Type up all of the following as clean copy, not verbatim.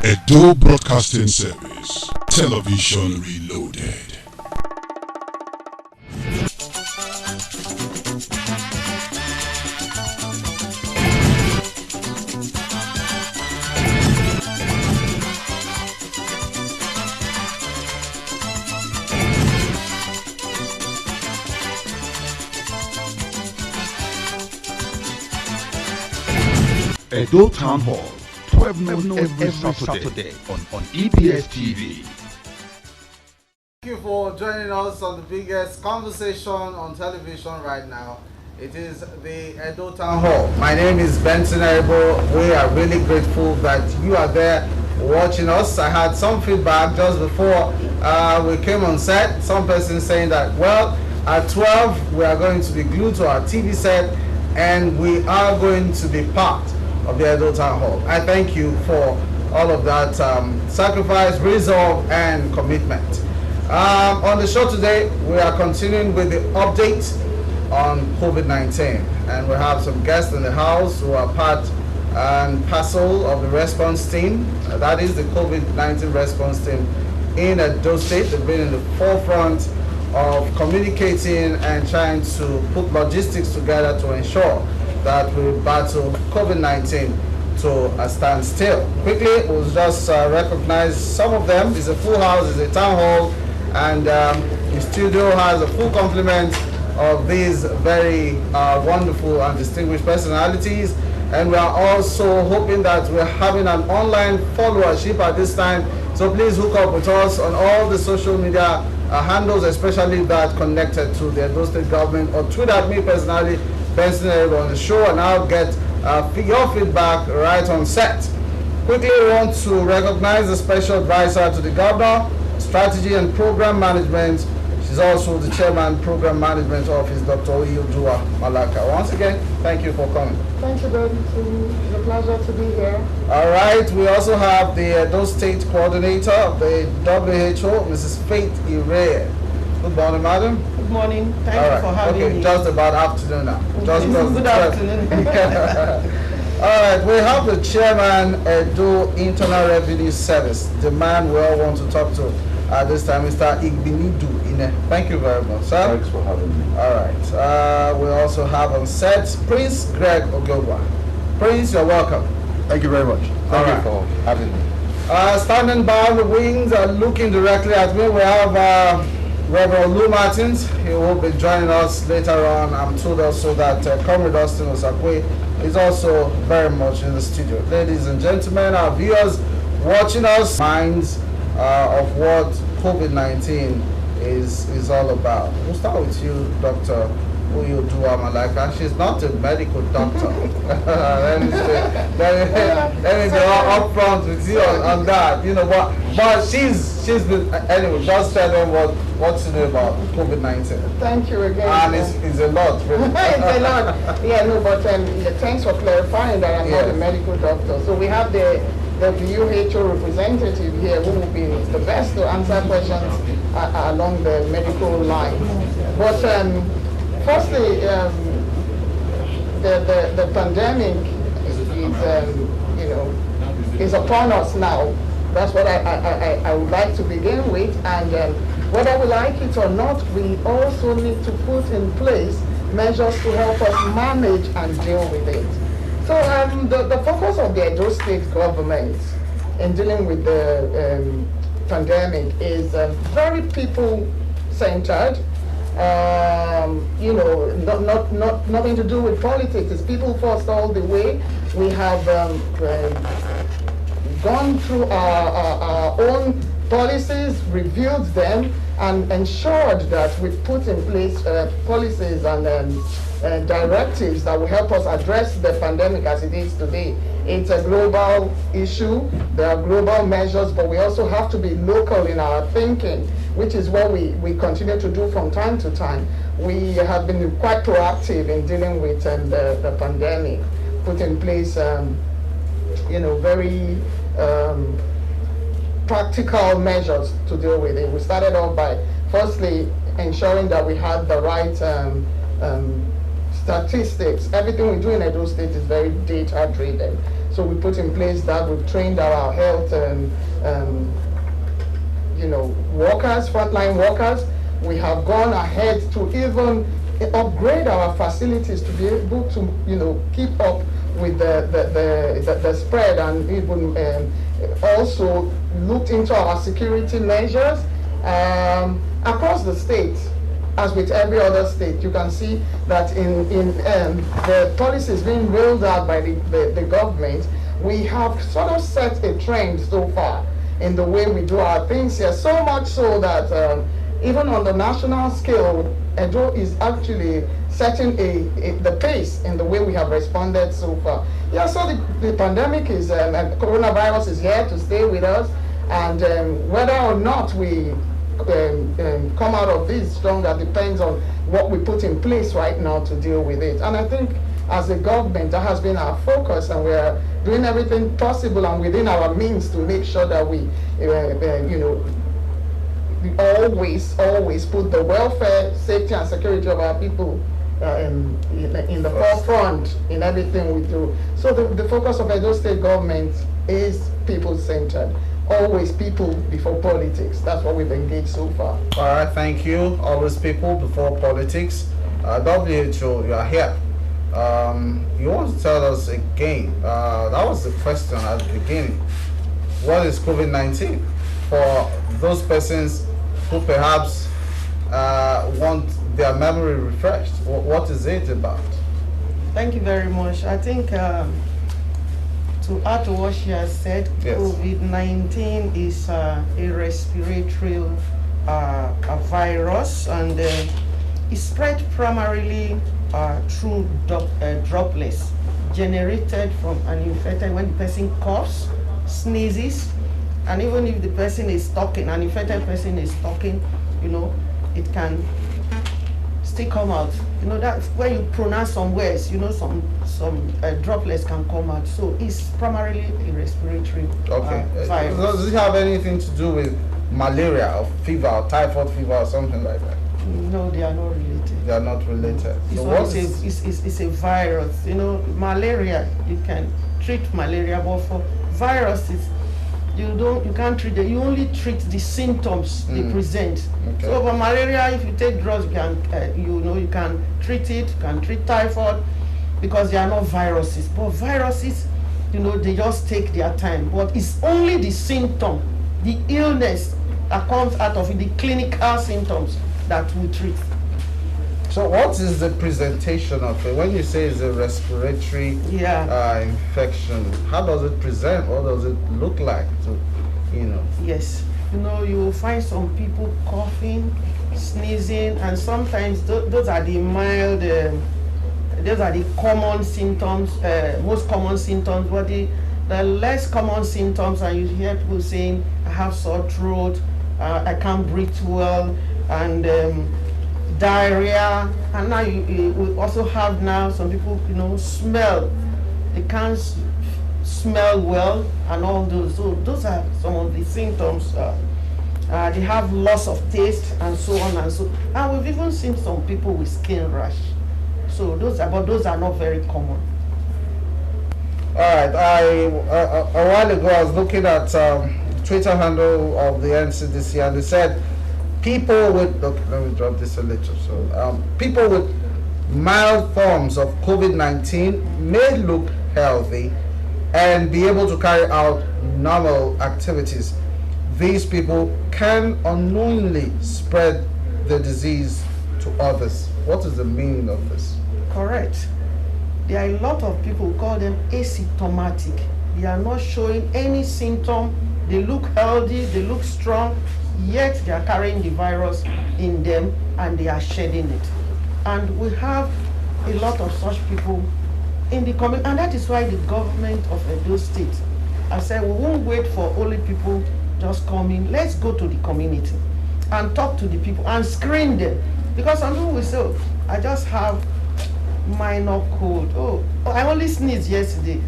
EDO Broadcasting Service, Television Reloaded. EDO Town Hall, 12 noon every Saturday on EPS TV. Thank you for joining us on the biggest conversation on television right now. It is the Edo Town Hall. My name is Benson Eribo. We are really grateful that you are there watching us. I had some feedback just before we came on set. Some person saying that, well, at 12 we are going to be glued to our TV set and we are going to be part of the Edo Town Hall. I thank you for all of that sacrifice, resolve, and commitment. On the show today, we are continuing with the update on COVID-19, and we have some guests in the house who are part and parcel of the response team. That is the COVID-19 response team in Edo State. They've been in the forefront of communicating and trying to put logistics together to ensure that we battle COVID-19 to a standstill. Quickly, we'll just recognize some of them. It's a full house, it's a town hall, and the studio has a full complement of these very wonderful and distinguished personalities. And we are also hoping that we're having an online followership at this time. So please hook up with us on all the social media handles, especially that connected to the Edo State government, or tweet at me personally, Benson Eribo, on the show, and I'll get your feedback right on set. Quickly, we want to recognize the special advisor to the governor, strategy and program management. She's also the chairman, program management office, Dr. EDO Malaka. Once again, thank you for coming. Thank you, baby. It's a pleasure to be here. All right, we also have the Edo State coordinator of the WHO, Mrs. Faith Ire. Good morning, madam. Good morning. Thank you for having me. Just about afternoon now. Just Good afternoon. All right, we have the chairman, Edo Internal Revenue Service, the man we all want to talk to at this time, Mr. Igbinidu Ine. Thank you very much, sir. Thanks for having me. All right, we also have on set Prince Greg Ogogwa. Prince, you're welcome. Thank you very much. Thank you for having me. Standing by the wings, looking directly at me, we have Reverend Lou Martins. He will be joining us later on. I'm told also that Comrade Austin Osakwe is also very much in the studio. Ladies and gentlemen, our viewers watching us, minds of what COVID-19 is all about. We'll start with you, Dr. EDO Malaka. She's not a medical doctor. Let me be up front with you on that. You know what? But she's been anyway. Just tell them what to know about COVID-19. Thank you again. And it's a lot. Really. It's a lot. Yeah, no, but thanks for clarifying that I'm not a medical doctor. So we have the WHO representative here who will be the best to answer questions along the medical line. But firstly, the pandemic is upon us now. That's what I would like to begin with. And whether we like it or not, we also need to put in place measures to help us manage and deal with it. So the focus of the Edo State government in dealing with the pandemic is very people-centered. Nothing to do with politics. It's people first all the way. We have gone through our own policies, reviewed them, and ensured that we've put in place policies and directives that will help us address the pandemic as it is today. It's a global issue. There are global measures, but we also have to be local in our thinking, which is what we continue to do from time to time. We have been quite proactive in dealing with the pandemic, put in place very practical measures to deal with it. We started off by firstly ensuring that we had the right statistics. Everything we do in Edo State is very data driven. So we put in place that. We've trained our health workers, frontline workers. We have gone ahead to even upgrade our facilities to be able to, keep up with the spread, and even also looked into our security measures across the state. As with every other state, you can see that in the policies being rolled out by the government, we have sort of set a trend so far in the way we do our things here, so much so that even on the national scale, EDO is actually setting the pace in the way we have responded so far. Yeah, so the pandemic is, coronavirus is here to stay with us, and whether or not we come out of this stronger depends on what we put in place right now to deal with it. And I think as a government, that has been our focus, and we are doing everything possible and within our means to make sure that we always put the welfare, safety, and security of our people in the forefront in everything we do. So the focus of Edo State government is people-centered. Always people before politics. That's what we've engaged so far. All right, thank you. Always people before politics. WHO, you are here. You want to tell us again, that was the question at the beginning. What is COVID-19? For those persons who perhaps want their memory refreshed, what is it about? Thank you very much. I think to add to what she has said, yes. COVID-19 is a respiratory a virus, and it spread primarily through droplets generated from an infected when the person coughs, sneezes, and even if the person is talking, an infected person is talking, it can still come out. That's where you pronounce some words, some droplets can come out. So it's primarily a respiratory virus. Does it have anything to do with malaria or fever or typhoid fever or something like that? No, they are not related. They are not related. It's a virus. Malaria, you can treat malaria, but for viruses, you can't treat it. You only treat the symptoms they present. Okay. So for malaria, if you take drugs, you can treat it. You can treat typhoid because they are not viruses. But viruses, they just take their time. But it's only the symptom, the illness that comes out of it, the clinical symptoms that we treat. So what is the presentation of it? When you say it's a respiratory infection, how does it present? What does it look like? Yes, you will find some people coughing, sneezing, and sometimes those are the mild, those are the common symptoms, most common symptoms. But the less common symptoms, and you hear people saying, I have sore throat, I can't breathe well, and diarrhea. And now we also have some people smell, they can't smell well, and all those. So those are some of the symptoms. They have loss of taste and so on and so. And we've even seen some people with skin rash. So those are not very common. All right. A while ago I was looking at Twitter handle of the NCDC, and they said people with, let me drop this a little. So people with mild forms of COVID-19 may look healthy and be able to carry out normal activities. These people can unknowingly spread the disease to others. What is the meaning of this? Correct. There are a lot of people who call them asymptomatic. They are not showing any symptom. They look healthy, they look strong, yet they are carrying the virus in them and they are shedding it. And we have a lot of such people in the community, and that is why the government of Edo State has said we won't wait for only people just coming. Let's go to the community and talk to the people and screen them. Because some people will say, oh, I just have minor cold. Oh, I only sneezed yesterday.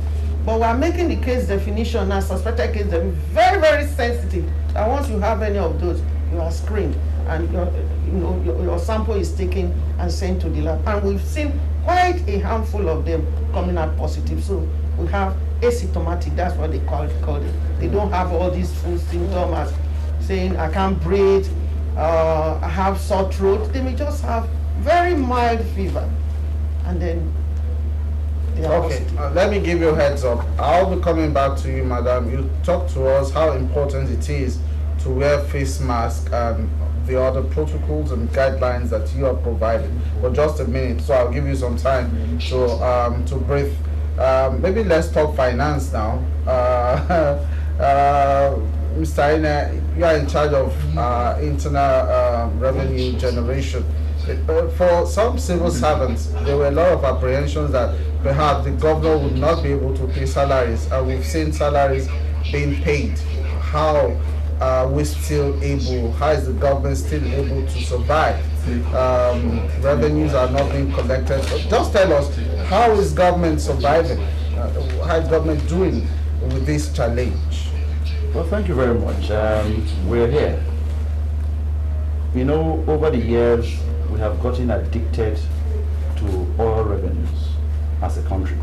But we are making the case definition as suspected case definition very, very sensitive. And once you have any of those, you are screened, and your sample is taken and sent to the lab. And we've seen quite a handful of them coming out positive. So we have asymptomatic. That's what they call it. They don't have all these full symptoms as saying I can't breathe, I have sore throat. They may just have very mild fever, and then they are Okay, positive. let me give you a heads up. I'll be coming back to you, madam. You talk to us how important it is to wear face mask and the other protocols and guidelines that you are providing. For just a minute, so I'll give you some time to breathe. Maybe let's talk finance now. Mr. Ine, you are in charge of internal revenue generation. For some civil servants, there were a lot of apprehensions that perhaps the governor would not be able to pay salaries, and we've seen salaries being paid. How are we still able, how is the government still able to survive? Revenues are not being collected. Just tell us, how is government surviving? How is government doing with this challenge? Well, thank you very much. We're here. You know, over the years, we have gotten addicted to oil revenues as a country.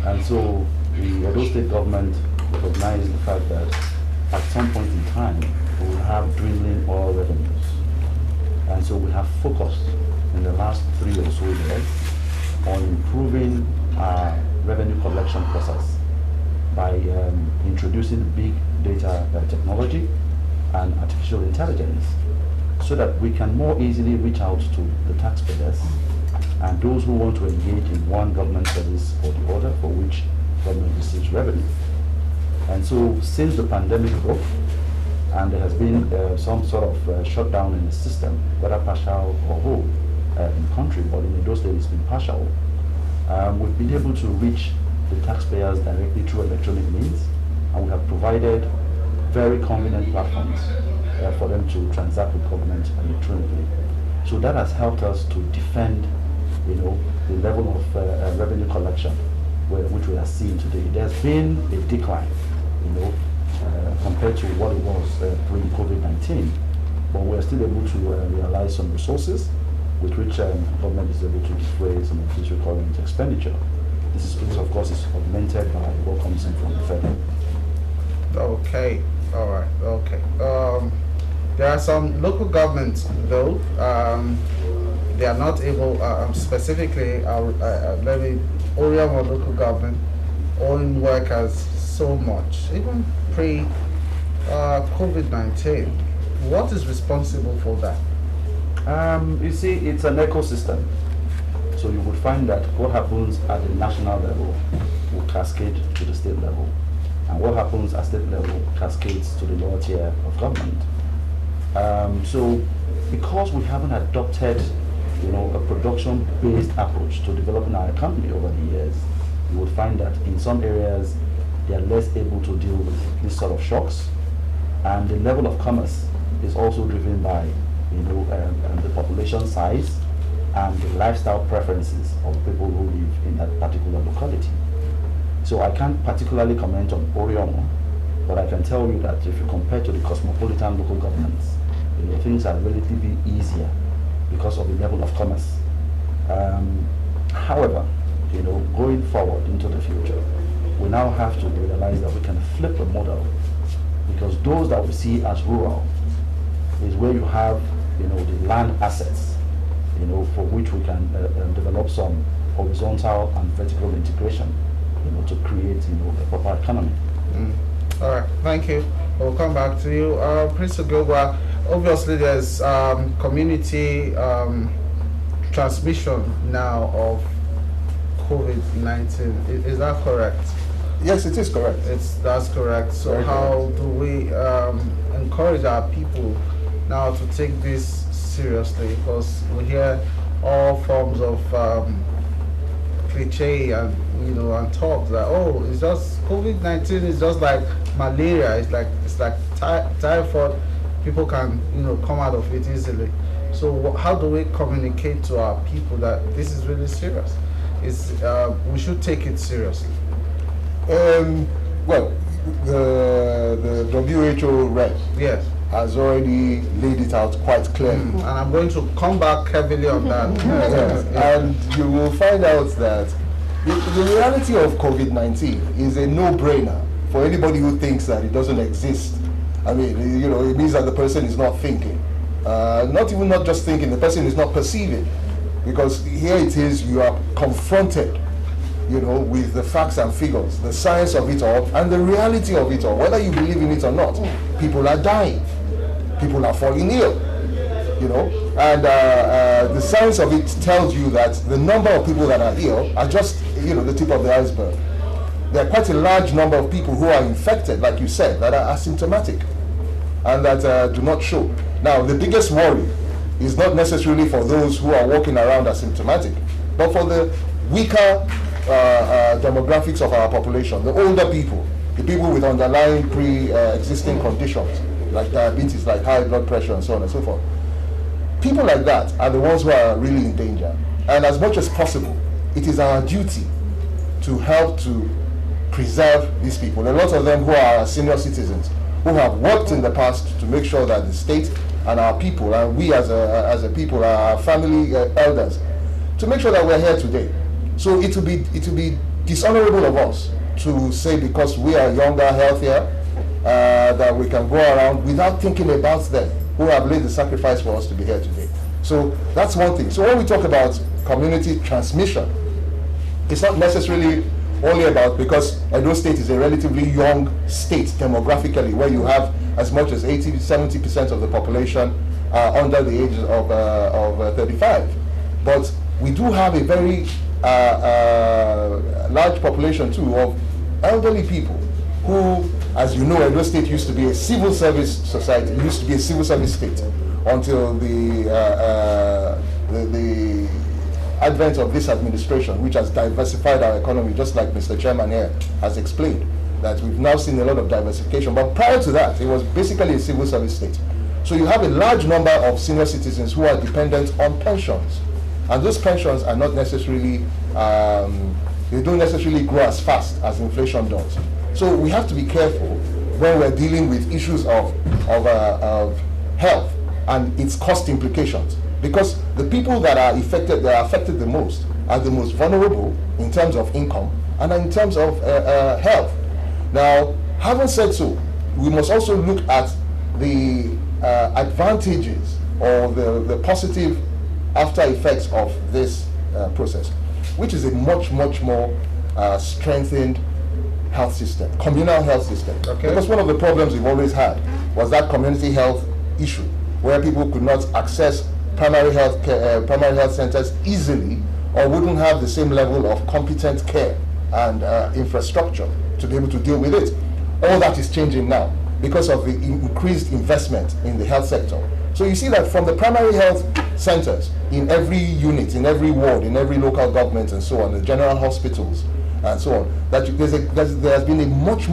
And so the Edo State government recognized the fact that at some point in time, we will have dwindling oil revenues. And so we have focused in the last 3 or so years on improving our revenue collection process by introducing big data technology and artificial intelligence, so that we can more easily reach out to the taxpayers and those who want to engage in one government service or the other for which government receives revenue. And so since the pandemic broke and there has been some sort of shutdown in the system, whether partial or whole in the country, but in Edo State it's been partial, we've been able to reach the taxpayers directly through electronic means, and we have provided very convenient platforms for them to transact with government electronically. So that has helped us to defend, you know, the level of revenue collection which we are seeing today. There's been a decline, you know, compared to what it was pre-COVID-19, but we're still able to realize some resources with which government is able to defray some of this recurrent expenditure. This of course is augmented by what comes in from the federal. Okay, all right, okay. There are some local governments, though, they are not able, specifically, let me, Oriam local government, owing workers so much, even pre-COVID-19. What is responsible for that? You see, it's an ecosystem. So you would find that what happens at the national level will cascade to the state level. And what happens at state level cascades to the lower tier of government. So because we haven't adopted, you know, a production-based approach to developing our economy over the years, you would find that in some areas they are less able to deal with this sort of shocks. And the level of commerce is also driven by, you know, the population size and the lifestyle preferences of people who live in that particular locality. So I can't particularly comment on Oriomo, but I can tell you that if you compare to the cosmopolitan local governments, you know, things are relatively easier because of the level of commerce. However, you know, going forward into the future, we now have to realize that we can flip the model, because those that we see as rural is where you have, you know, the land assets, you know, for which we can develop some horizontal and vertical integration, you know, to create, you know, a proper economy. All right, thank you. We'll come back to you. Prince Ogilwa, obviously there's community transmission now of COVID-19. Is that correct? Yes, it is correct. That's correct. So Very how correct. do we encourage our people now to take this seriously? Because we hear all forms of cliche and, you know, and talk that, oh, it's just COVID-19 is just like malaria. It's like typhoid. People can, you know, come out of it easily. So how do we communicate to our people that this is really serious? We should take it seriously. Well, the WHO rep Yes. has already laid it out quite clearly. And I'm going to come back heavily on that. Yes. And you will find out that The reality of COVID-19 is a no-brainer for anybody who thinks that it doesn't exist. I mean, you know, it means that the person is not thinking. Not just thinking, the person is not perceiving. Because here it is, you are confronted, you know, with the facts and figures, the science of it all, and the reality of it all. Whether you believe in it or not, people are dying. People are falling ill, you know. And the science of it tells you that the number of people that are ill are just, you know, the tip of the iceberg. There are quite a large number of people who are infected, like you said, that are asymptomatic and that do not show. Now, the biggest worry is not necessarily for those who are walking around asymptomatic, but for the weaker demographics of our population, the older people, the people with underlying pre-existing conditions, like diabetes, like high blood pressure, and so on and so forth. People like that are the ones who are really in danger. And as much as possible, it is our duty to help to preserve these people. A lot of them who are senior citizens, who have worked in the past to make sure that the state and our people, and we as a people, our family elders, to make sure that we're here today. So it will be dishonorable of us to say because we are younger, healthier, that we can go around without thinking about them who have laid the sacrifice for us to be here today. So that's one thing. So when we talk about community transmission, it's not necessarily only about, because Edo State is a relatively young state demographically, where you have as much as 80-70% of the population under the age of 35. But we do have a very large population too of elderly people who, as you know, Edo State used to be a civil service society, used to be a civil service state until the advent of this administration, which has diversified our economy, just like Mr. Chairman here has explained, that we've now seen a lot of diversification. But prior to that, it was basically a civil service state. So you have a large number of senior citizens who are dependent on pensions. And those pensions are not necessarily, they don't necessarily grow as fast as inflation does. So we have to be careful when we're dealing with issues of health and its cost implications. Because the people that are affected the most are the most vulnerable in terms of income and in terms of health. Now, having said so, we must also look at the advantages or the positive after effects of this process, which is a much more strengthened health system, communal health system. Okay. Because one of the problems we've always had was that community health issue, where people could not access primary health centers easily, or wouldn't have the same level of competent care and infrastructure to be able to deal with it. All that is changing now because of the increased investment in the health sector. So you see that from the primary health centers in every unit, in every ward, in every local government and so on, the general hospitals and so on, that there has been a much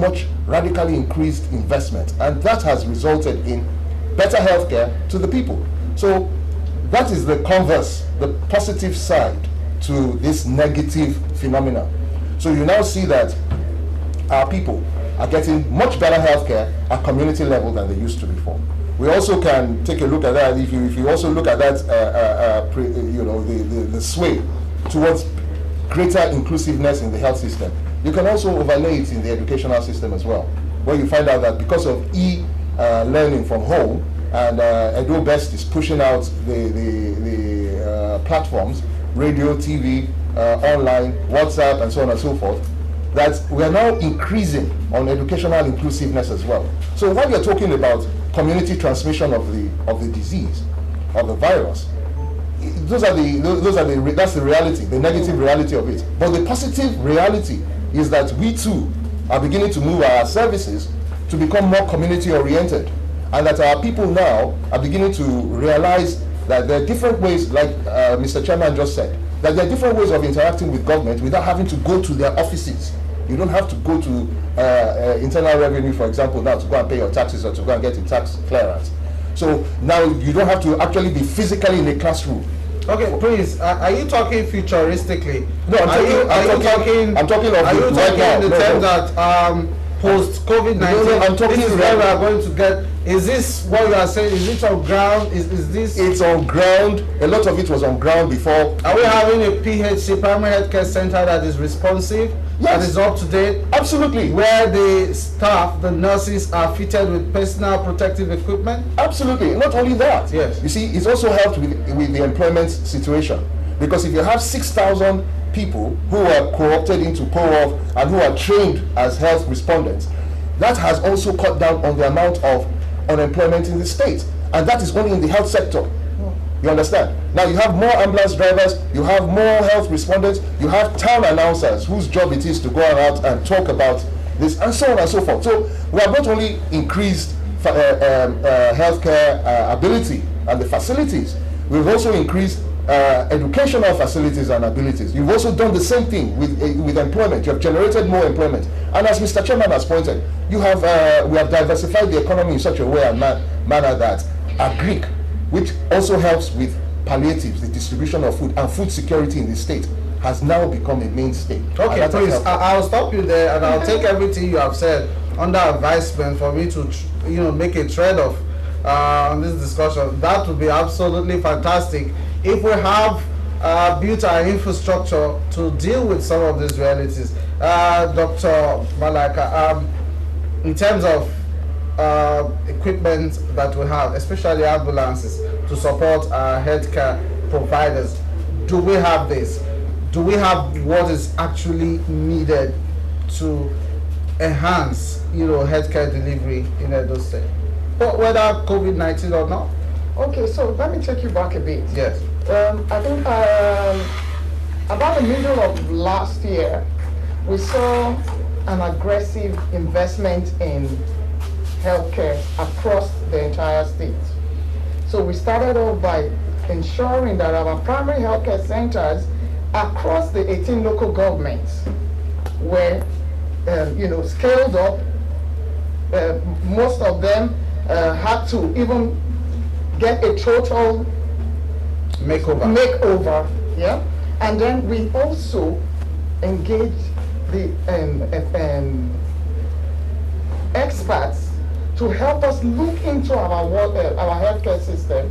radically increased investment, and that has resulted in better healthcare to the people. So that is the converse, the positive side to this negative phenomena. So you now see that our people are getting much better healthcare at community level than they used to before. We also can take a look at that. If you also look at that, the sway towards greater inclusiveness in the health system, you can also overlay it in the educational system as well, where you find out that because of learning from home, and Edo Best is pushing out the platforms, radio, TV, online, WhatsApp, and so on and so forth, that we are now increasing on educational inclusiveness as well. So while you're talking about community transmission of the disease, of the virus, that's the reality, the negative reality of it. But the positive reality is that we too are beginning to move our services to become more community oriented, and that our people now are beginning to realize that there are different ways, like Mr. Chairman just said, that there are different ways of interacting with government without having to go to their offices. You don't have to go to internal revenue, for example, now to go and pay your taxes or to go and get a tax clearance. So now you don't have to actually be physically in a classroom. Okay, please, are you talking futuristically? No, I'm talking Are you talking in the terms that post COVID-19. No, I'm talking this is where we are going to get. Is this what you are saying? Is it on ground? Is this? It's on ground. A lot of it was on ground before. Are we having a PHC, primary healthcare center, that is responsive, that is up to date? Absolutely. Where the staff, the nurses, are fitted with personal protective equipment? Absolutely. Not only that. Yes. You see, it's also helped with the employment situation. Because if you have 6,000 people who are co-opted into POOF and who are trained as health respondents, that has also cut down on the amount of unemployment in the state. And that is only in the health sector. You understand? Now you have more ambulance drivers, you have more health respondents, you have town announcers whose job it is to go out and talk about this, and so on and so forth. So we have not only increased healthcare ability and the facilities, we've also increased educational facilities and abilities. You've also done the same thing with employment. You have generated more employment. And as Mr. Chairman has pointed, we have diversified the economy in such a way and manner that agric, which also helps with palliatives, the distribution of food and food security in the state, has now become a mainstay. Okay, please, I'll stop you there, and I'll take everything you have said under advisement for me to, make a trade-off on this discussion. That would be absolutely fantastic if we have built our infrastructure to deal with some of these realities. Dr. Malaka, in terms of equipment that we have, especially ambulances, to support our healthcare providers, do we have this? Do we have what is actually needed to enhance, healthcare delivery in Edo State, whether COVID-19 or not? Okay, so let me take you back a bit. Yes. I think about the middle of last year, we saw an aggressive investment in healthcare across the entire state. So we started off by ensuring that our primary healthcare centers across the 18 local governments were, scaled up. Most of them had to even get a total makeover, yeah. And then we also engaged the experts to help us look into our healthcare system.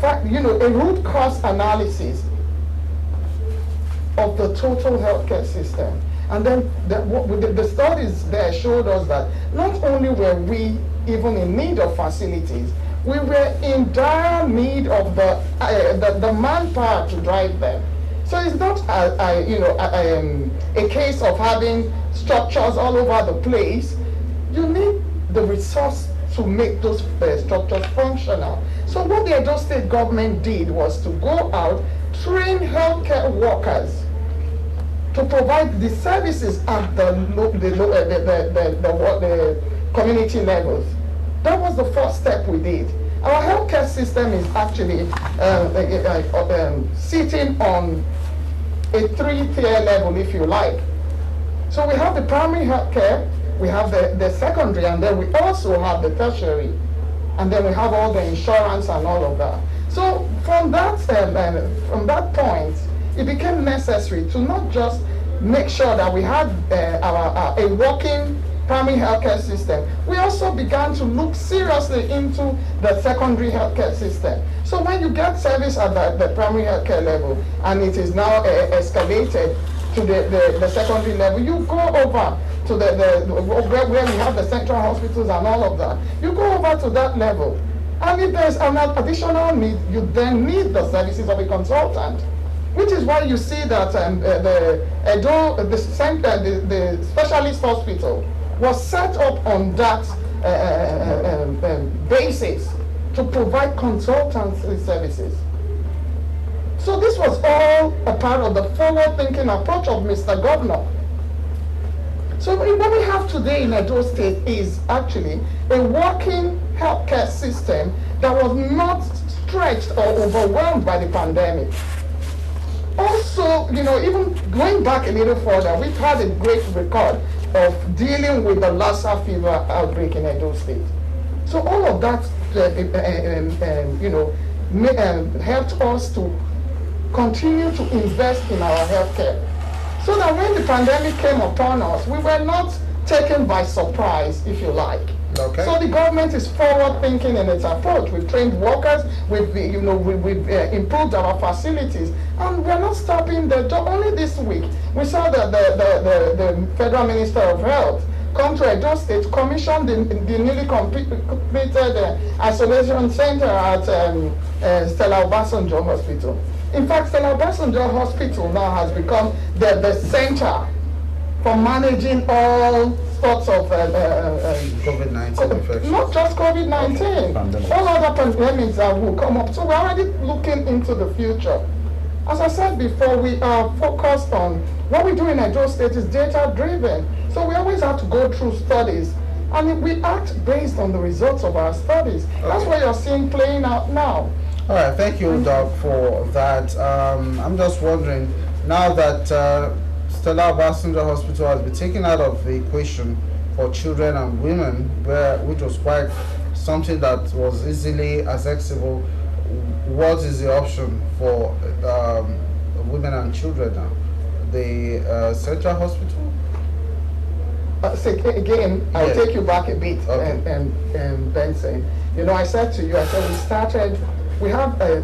A root cause analysis of the total healthcare system. And then the studies there showed us that not only were we even in need of facilities, we were in dire need of the manpower to drive them. So it's not a case of having structures all over the place. You need the resource to make those structures functional. So what the Edo State government did was to go out, train healthcare workers to provide the services at the community levels. That was the first step we did. Our healthcare system is actually sitting on a 3-tier level, if you like. So we have the primary healthcare, we have the secondary, and then we also have the tertiary, and then we have all the insurance and all of that. So from that point, it became necessary to not just make sure that we had a working primary healthcare system. We also began to look seriously into the secondary healthcare system. So when you get service at the primary healthcare level, and it is now escalated to the secondary level, you go over to where we have the central hospitals and all of that. You go over to that level. And if there's an additional need, you then need the services of a consultant. Which is why you see that the specialist hospital was set up on that basis to provide consultancy services. So this was all a part of the forward-thinking approach of Mr. Governor. So what we have today in Edo State is actually a working healthcare system that was not stretched or overwhelmed by the pandemic. Also, even going back a little further, we've had a great record of dealing with the Lassa fever outbreak in Edo State. So all of that, helped us to continue to invest in our healthcare. So that when the pandemic came upon us, we were not taken by surprise, if you like. Okay. So the government is forward thinking in its approach. We've trained workers, we've improved our facilities, and we're not stopping there. Only this week, we saw the Federal Minister of Health come to Edo State, commission the newly completed isolation center at Stella Obasanjo Hospital. In fact, Stella Obasanjo Hospital now has become the center for managing all sorts of COVID-19 infections. not just COVID-19, all other pandemics that will come up. So we're already looking into the future. As I said before, we are focused on what we do in Edo State is data-driven. So we always have to go through studies, and we act based on the results of our studies. That's what you're seeing playing out now. All right, thank you, Doc, for that. I'm just wondering, now that Stella Obasanjo Hospital has been taken out of the equation for children and women, which was quite something that was easily accessible, what is the option for women and children now? The Central Hospital? Again, I'll Yes. take you back a bit, Okay. and Benson. I said to you, we have a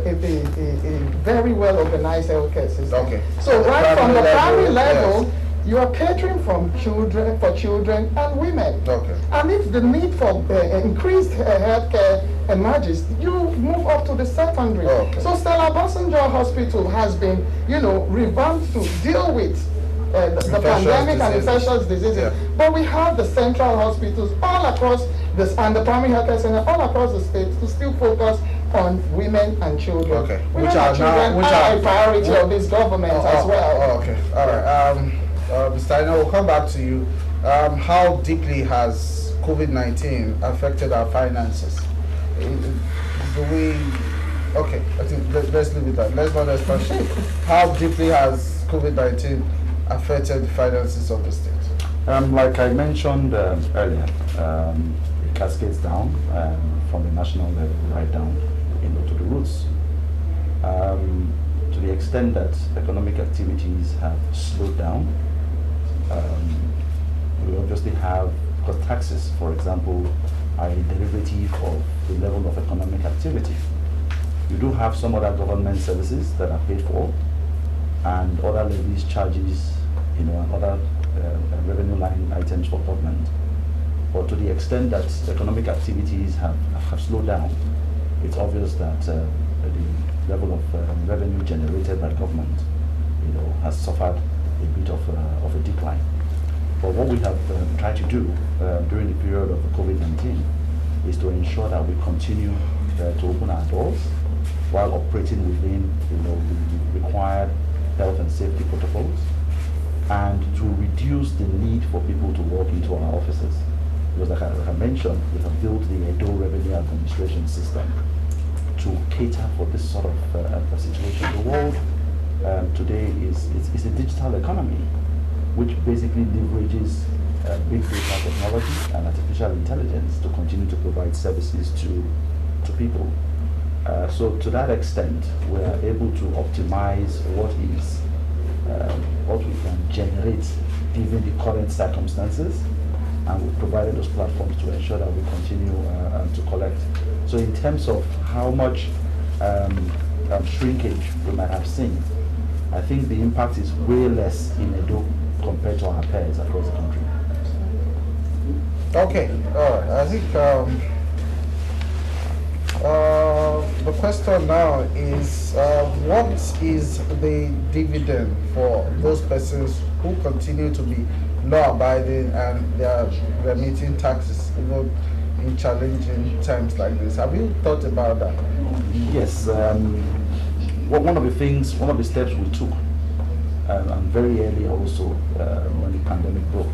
very well organized healthcare system. Okay. So At the right from the primary primary level, level, you are catering for children and women. Okay. And if the need for increased healthcare emerges, you move up to the secondary. Okay. So Stella Obasanjo Hospital has been, revamped to deal with the pandemic and diseases. infectious diseases. Yeah. But we have the central hospitals all across this, and the primary healthcare center all across the states to still focus on women and children. Okay. Women Which and are now- children which are are- a priority of this government as well. Okay. All right. Mr. Aina, we'll come back to you. How deeply has COVID-19 affected our finances? Do we? Okay. I think let's leave it at that. Let's not expand. How deeply has COVID-19 affected the finances of the state? Like I mentioned earlier, it cascades down from the national level right down to the roots. To the extent that economic activities have slowed down, we obviously have, because taxes, for example, are a derivative of the level of economic activity. You do have some other government services that are paid for, and other levies, charges, and other revenue line items for government. But to the extent that economic activities have slowed down, it's obvious that the level of revenue generated by government, has suffered a bit of a decline. But what we have tried to do during the period of COVID-19 is to ensure that we continue to open our doors while operating within the required health and safety protocols, and to reduce the need for people to walk into our offices. Because like I mentioned, we have built the EDO revenue administration system to cater for this sort of situation. The world today is a digital economy, which basically leverages big data technology and artificial intelligence to continue to provide services to people. So to that extent, we are able to optimize what we can generate given the current circumstances, and we've provided those platforms to ensure that we continue to collect. So in terms of how much shrinkage we might have seen, I think the impact is way less in Edo compared to our peers across the country. Okay. All right. I think the question now is, what is the dividend for those persons who continue to be law-abiding and they are remitting taxes even in challenging times like this? Have you thought about that? Yes. One of the steps we took, and very early also when the pandemic broke,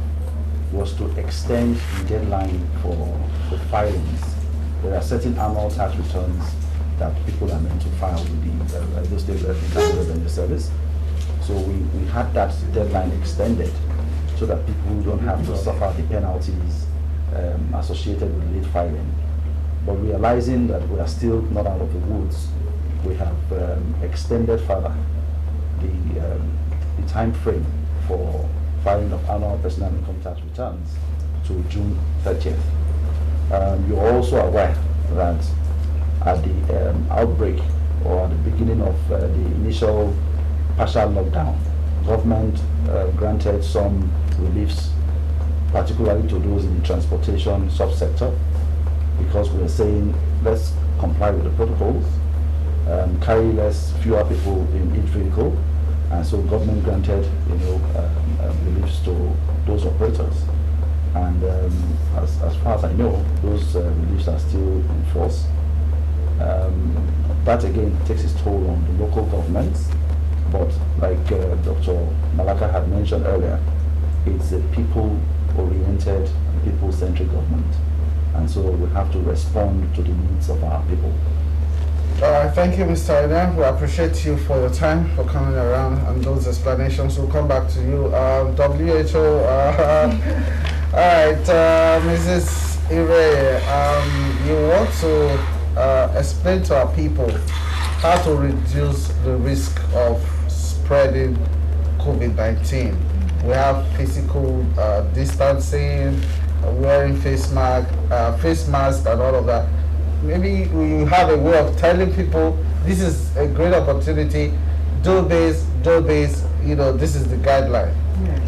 was to extend the deadline for the filings. There are certain annual tax returns that people are meant to file with the State Revenue Service. So we had that deadline extended so that people don't have to suffer the penalties associated with late filing. But realizing that we are still not out of the woods, we have extended further the time frame for filing of annual personal income tax returns to June 30th. You're also aware that at the outbreak or at the beginning of the initial partial lockdown, government granted some reliefs, particularly to those in the transportation subsector, because we are saying let's comply with the protocols, carry fewer people in each vehicle, and so government granted reliefs to those operators. And as far as I know, those reliefs are still in force. That again takes its toll on the local governments, but like Dr. Malaka had mentioned earlier, it's a people-oriented, people-centric government, and so we have to respond to the needs of our people. All right, thank you, Mr. Ina. We appreciate you for your time, for coming around, and those explanations. We'll come back to you. WHO, all right, Mrs. Ire, you want to explain to our people how to reduce the risk of spreading COVID-19. We have physical distancing, wearing face mask and all of that. Maybe you have a way of telling people this is a great opportunity, do this, this is the guideline. Yeah.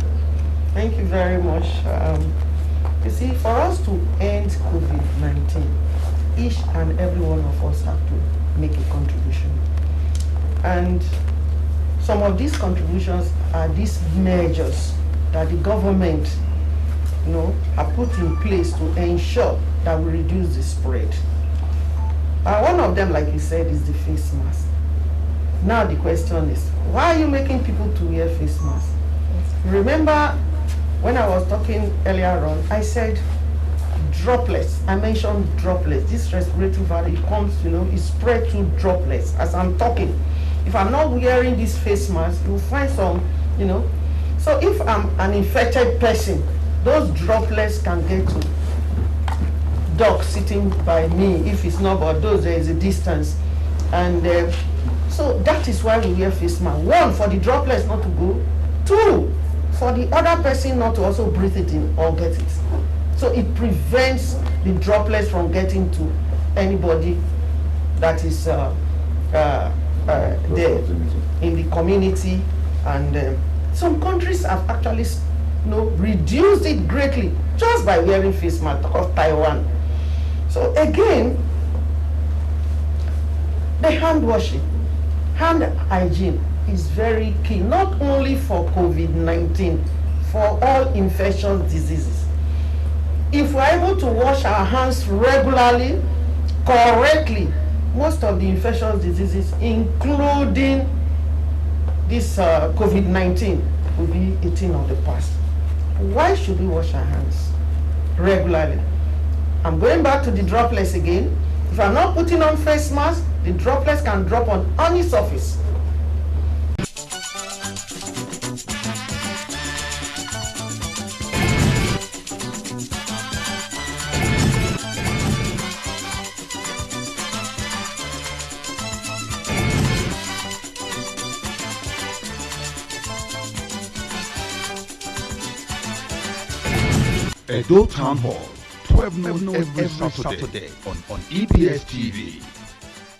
Thank you very much. You see, for us to end COVID-19, each and every one of us have to make a contribution. And some of these contributions are these measures that the government, have put in place to ensure that we reduce the spread. One of them, like you said, is the face mask. Now the question is, why are you making people to wear face masks? Remember when I was talking earlier on, I said droplets. I mentioned droplets. This respiratory virus comes, is spread through droplets. As I'm talking, if I'm not wearing this face mask, you'll find some, So if I'm an infected person, those droplets can get to dog sitting by me. If it's not about those, there is a distance. And so that is why we wear face mask. One, for the droplets not to go. Two, for the other person not to also breathe it in or get it. So it prevents the droplets from getting to anybody that is there in the community. And some countries have actually reduced it greatly just by wearing face mask. Talk of Taiwan. So again, the hand washing, hand hygiene is very key, not only for COVID-19, for all infectious diseases. If we're able to wash our hands regularly, correctly, most of the infectious diseases, including this COVID-19, will be a thing of the past. Why should we wash our hands regularly? I'm going back to the droplets again. If I'm not putting on face mask, the droplets can drop on any surface. Edo Town Hall, 12 noon every Saturday on EBS TV.